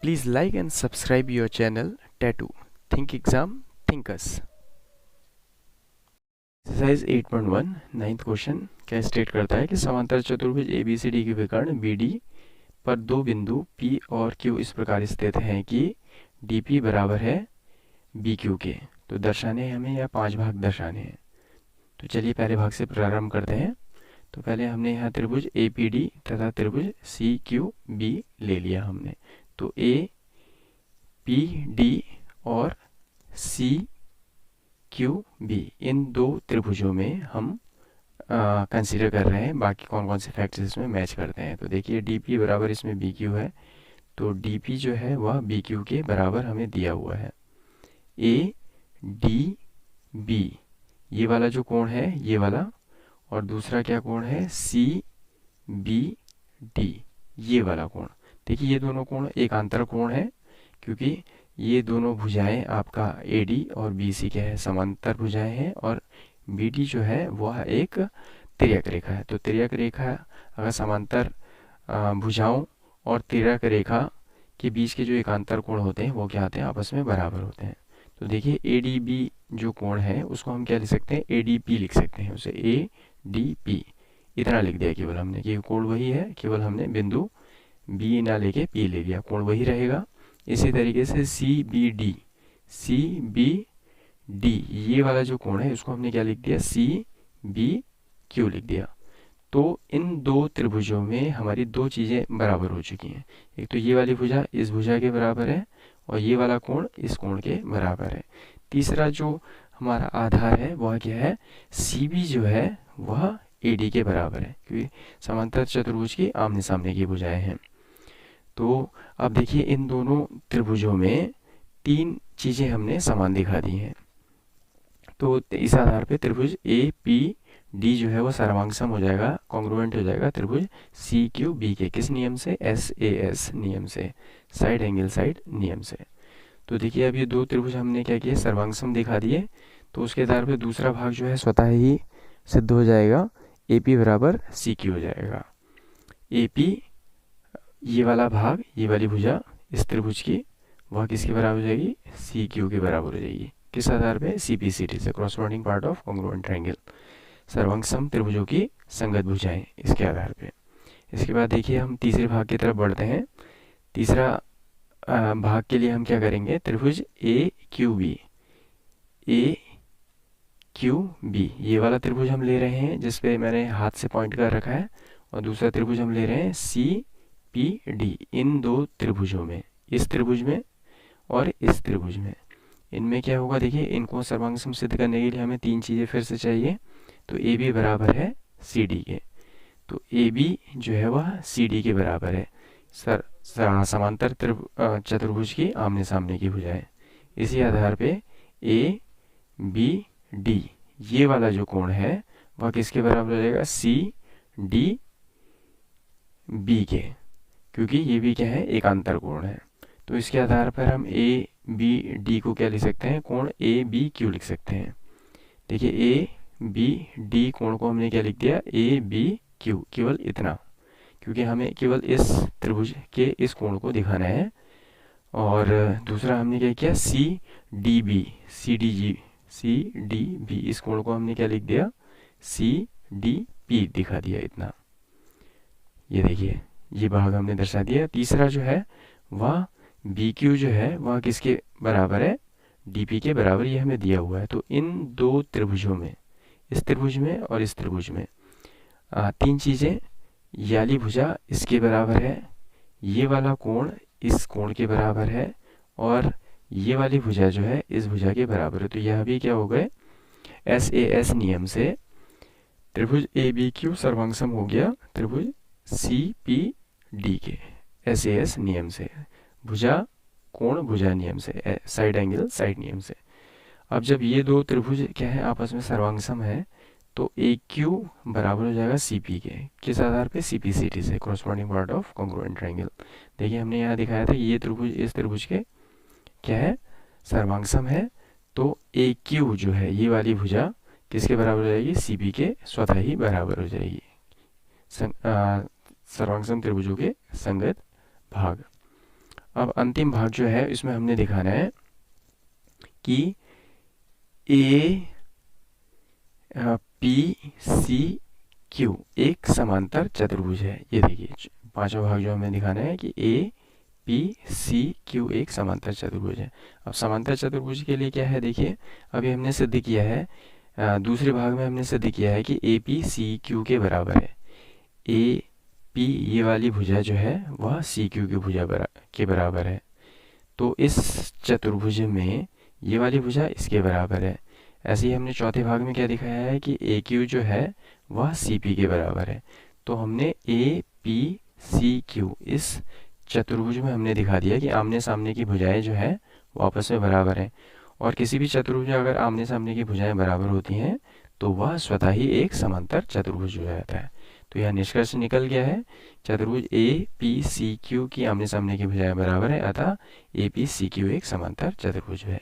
Please like and subscribe your channel Tattoo Think Exam Thinkers। Exercise 8.1 ninth question क्या state करता है कि समांतर चतुर्भुज ABCD के विकर्ण BD पर दो बिंदु P और Q इस प्रकार स्थित हैं कि DP बराबर है BQ के। तो दर्शाने हैं हमें या 5 भाग दर्शाने हैं। तो चलिए पहले भाग से प्रारंभ करते हैं। तो पहले हमने यहाँ त्रिभुज APD तथा त्रिभुज CQB ले लिया हमने। तो APD और CQB इन दो त्रिभुजों में हम कंसीडर कर रहे हैं। बाकी कौन कौन से फैक्टर्स इसमें मैच करते हैं। तो देखिए DP बराबर इसमें BQ है, तो DP जो है वह BQ के बराबर हमें दिया हुआ है। ADB ये वाला जो कोण है ये वाला, और दूसरा क्या कोण है CBD ये वाला कोण। देखिए ये दोनों कोण एकांतर कोण है, क्योंकि ये दोनों भुजाएं आपका AD और BC के हैं, समांतर भुजाएं हैं, और BD जो है वह एक तिर्यक रेखा है। तो तिर्यक रेखा अगर समांतर भुजाओं और तिर्यक रेखा के बीच के जो एकांतर कोण होते हैं वो क्या होते हैं, आपस में बराबर होते हैं। तो देखिए ADB जो कोण है उसको हम क्या लिख सकते हैं, ADP लिख सकते हैं, उसे ADP इतना लिख दिया केवल हमने कि कोण वही है, केवल हमने बिंदु B ना लेके P ले लिया, कोण वही रहेगा। इसी तरीके से CBD ये वाला जो कोण है उसको हमने क्या लिख दिया, CBQ लिख दिया। तो इन दो त्रिभुजों में हमारी दो चीज़ें बराबर हो चुकी हैं। एक तो ये वाली भुजा इस भुजा के बराबर है, और ये वाला कोण इस कोण के बराबर है। तीसरा जो हमारा आधार है वह क्या है, CB जो है वह AD के बराबर है, क्योंकि समांतर चतुर्भुज की आमने सामने की भुजाएं हैं। तो अब देखिए इन दोनों त्रिभुजों में तीन चीज़ें हमने समान दिखा दी हैं। तो इस आधार पे त्रिभुज APD जो है वो सर्वांग हो जाएगा, कॉन्ग्रुएंट हो जाएगा त्रिभुज CQB के। किस नियम से, SAS नियम से, साइड एंगल साइड नियम से। तो देखिए अब ये दो त्रिभुज हमने क्या किया, सर्वांग दिखा दिए। तो उसके आधार पे दूसरा भाग जो है स्वतः ही सिद्ध हो जाएगा, AP बराबर CQ हो जाएगा। AP ये वाला भाग, ये वाली भुजा इस त्रिभुज की, वह किसके बराबर हो जाएगी, CQ के बराबर हो जाएगी। किस आधार पे, CPCT से, corresponding part of congruent triangle, सर्वांग त्रिभुजों की संगत भुजाएं, इसके आधार पे। इसके बाद देखिए हम तीसरे भाग की तरफ बढ़ते हैं। तीसरा भाग के लिए हम क्या करेंगे, त्रिभुज AQB ये वाला त्रिभुज हम ले रहे हैं जिसपे मैंने हाथ से पॉइंट कर रखा है, और दूसरा त्रिभुज हम ले रहे हैं CPD। इन दो त्रिभुजों में, इस त्रिभुज में और इस त्रिभुज में, इनमें क्या होगा, देखिए इनको सर्वांग सिद्ध करने के लिए हमें तीन चीज़ें फिर से चाहिए। तो AB बराबर है CD के, तो AB जो है वह CD के बराबर है। समांतर चतुर्भुज की आमने सामने की भुजाएं। इसी आधार पे ABD ये वाला जो कोण है वह किसके बराबर हो जाएगा, CDB के, क्योंकि ये भी क्या है, एकांतर कोण है। तो इसके आधार पर हम ABD को क्या लिख सकते हैं, कोण ABQ लिख सकते हैं। देखिए ABD कोण को हमने क्या लिख दिया, ABQ, केवल इतना, क्योंकि हमें केवल इस त्रिभुज के इस कोण को दिखाना है। और दूसरा हमने क्या किया, CDB इस कोण को हमने क्या लिख दिया, CDP दिखा दिया, इतना। ये देखिए ये भाग हमने दर्शा दिया। तीसरा जो है वह BQ जो है वह किसके बराबर है, DP के बराबर, ये हमें दिया हुआ है। तो इन दो त्रिभुजों में, इस त्रिभुज में और इस त्रिभुज में तीन चीज़ें, ये वाली भुजा इसके बराबर है, ये वाला कोण इस कोण के बराबर है, और ये वाली भुजा जो है इस भुजा के बराबर है। तो यह भी क्या हो गए, SAS नियम से त्रिभुज ABQ सर्वांग हो गया त्रिभुज CPD के SAS नियम से, भुजा कोण भुजा नियम से, साइड एंगल साइड नियम से। अब जब ये दो त्रिभुज क्या है, आपस में सर्वांग है, तो AQ बराबर हो जाएगा CP के। किस आधार पे, CPCT से, corresponding part of congruent triangle. देखिए हमने यहाँ दिखाया था ये त्रिभुज इस त्रिभुज के क्या है, सर्वांग है। तो AQ जो है ये वाली भुजा किसके बराबर हो जाएगी, CP के स्वतः ही बराबर हो जाएगी, सर्वांग त्रिभुजों के संगत भाग। अब अंतिम भाग जो है इसमें हमने दिखाना है कि ए पी सी क्यू एक समांतर चतुर्भुज है। ये देखिए पांचवा भाग जो हमें दिखाना है कि ए पी सी क्यू एक समांतर चतुर्भुज है। अब समांतर चतुर्भुज के लिए क्या है, देखिए अभी हमने सिद्ध किया है, दूसरे भाग में हमने सिद्ध किया है कि ए पी सी क्यू के बराबर है। ए पी ये वाली भुजा जो है वह सी क्यू की भुजा के बराबर है। तो इस चतुर्भुज में ये वाली भुजा इसके बराबर है। ऐसे ही हमने चौथे भाग में क्या दिखाया है कि ए क्यू जो है वह सी पी के बराबर है। तो हमने ए पी सी क्यू इस चतुर्भुज में हमने दिखा दिया कि आमने सामने की भुजाएं जो है वो आपस में बराबर हैं। और किसी भी चतुर्भुज में अगर आमने सामने की भुजाएं बराबर होती हैं तो वह स्वतः ही एक समांतर चतुर्भुज हो जाता है। तो यह निष्कर्ष निकल गया है, चतुर्भुज ए पी सी क्यू की आमने सामने की भुजाएं बराबर है, अतः ए पी सी क्यू एक समांतर चतुर्भुज है।